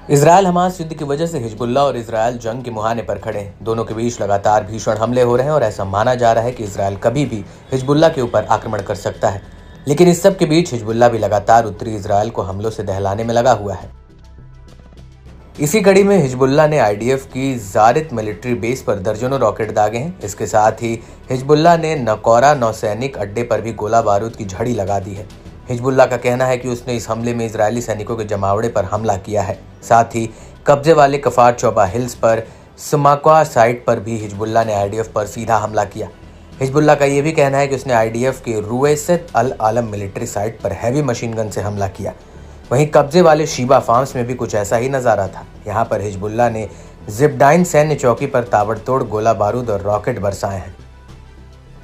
Israel Hamas युद्ध की वजह से हिजबुल्लाह और इजरायल जंग के मुहाने पर खड़े हैं। दोनों के बीच लगातार भीषण हमले हो रहे हैं और ऐसा माना जा रहा है कि इजरायल कभी भी हिजबुल्लाह के ऊपर आक्रमण कर सकता है। लेकिन इस सब के बीच हिजबुल्लाह भी लगातार उत्तरी इजरायल को हमलों से दहलाने में लगा हुआ है। इसी कड़ी में हिजबुल्लाह ने आईडीएफ की जारित मिलिट्री बेस पर दर्जनों रॉकेट दागे हैं। इसके साथ ही हिजबुल्लाह ने नकोरा नौसैनिक अड्डे पर भी गोला बारूद की झड़ी लगा दी है। हिजबुल्लाह का कहना है कि उसने इस हमले में इजरायली सैनिकों के जमावड़े पर हमला किया है। साथ ही कब्जे वाले कफार चौबा हिल्स पर समाक्वा साइट पर भी हिजबुल्लाह ने आईडीएफ पर सीधा हमला किया। हिजबुल्लाह का यह भी कहना है कि उसने आईडीएफ की रुवैसत अल आलम मिलिट्री साइट पर हैवी मशीन गन से हमला किया। वहीं कब्जे वाले शीबा फार्म्स में भी कुछ ऐसा ही नजारा था। यहाँ पर हिजबुल्लाह ने जिब्डाइन सैन्य चौकी पर ताबड़तोड़ गोला बारूद और रॉकेट बरसाए हैं।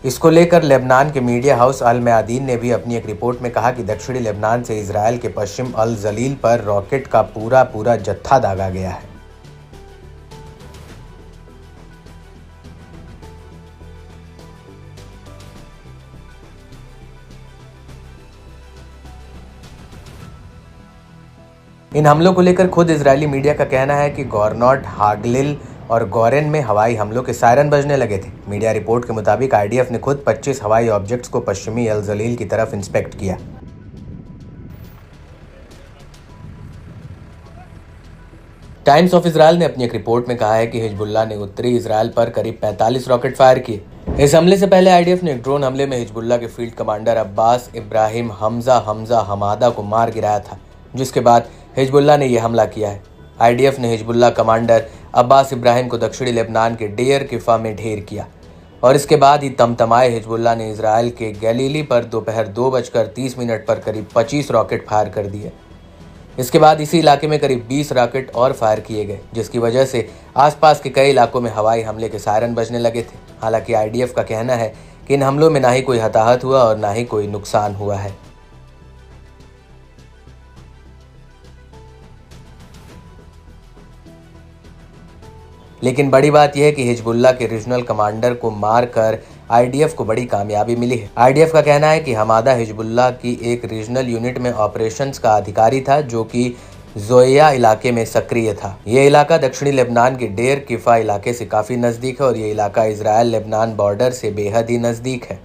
इसको लेकर लेबनान के मीडिया हाउस अल मयादीन ने भी अपनी एक रिपोर्ट में कहा कि दक्षिणी लेबनान से इजरायल के पश्चिम अल जलील पर रॉकेट का पूरा जत्था दागा गया है। इन हमलों को लेकर खुद इजरायली मीडिया का कहना है कि गॉर्नॉट, हागलिल और गौरेन में हवाई हमलों के सायरन बजने लगे थे। मीडिया रिपोर्ट के मुताबिक आईडीएफ ने खुद 25 हवाई ऑब्जेक्ट्स को पश्चिमी अल जलील की तरफ इंस्पेक्ट किया। टाइम्स ऑफ इजरायल ने अपनी एक रिपोर्ट में कहा है कि हिजबुल्लाह ने उत्तरी इजरायल पर करीब 45 रॉकेट फायर किए। इस हमले से पहले आईडीएफ ने एक ड्रोन हमले में हिजबुल्लाह के field commander Abbas Ibrahim Hamza Hamada को मार गिराया था, जिसके बाद हिजबुल्लाह ने यह हमला किया है। आईडीएफ ने हिजबुल्लाह कमांडर अब्बास इब्राहिम को दक्षिणी लेबनान के डेयर किफा में ढेर किया और इसके बाद ही तमतमाए हिजबुल्लाह ने इजरायल के गलीली पर दोपहर 2:30 पर करीब 25 रॉकेट फायर कर दिए। इसके बाद इसी इलाके में करीब 20 रॉकेट और फायर किए गए, जिसकी वजह से आसपास के कई इलाकों में हवाई हमले के सायरन बजने लगे थे। हालांकि आईडीएफ का कहना है कि इन हमलों में ना ही कोई हताहत हुआ और ना ही कोई नुकसान हुआ है। लेकिन बड़ी बात यह है कि हिजबुल्लाह के रीजनल कमांडर को मारकर आईडीएफ को बड़ी कामयाबी मिली है। आईडीएफ का कहना है कि हमादा हिजबुल्लाह की एक रीजनल यूनिट में ऑपरेशंस का अधिकारी था, जो कि जोया इलाके में सक्रिय था। यह इलाका दक्षिणी लेबनान के डेर किफा इलाके से काफी नजदीक है और यह इलाका इजरायल लेबनान बॉर्डर से बेहद ही नजदीक है।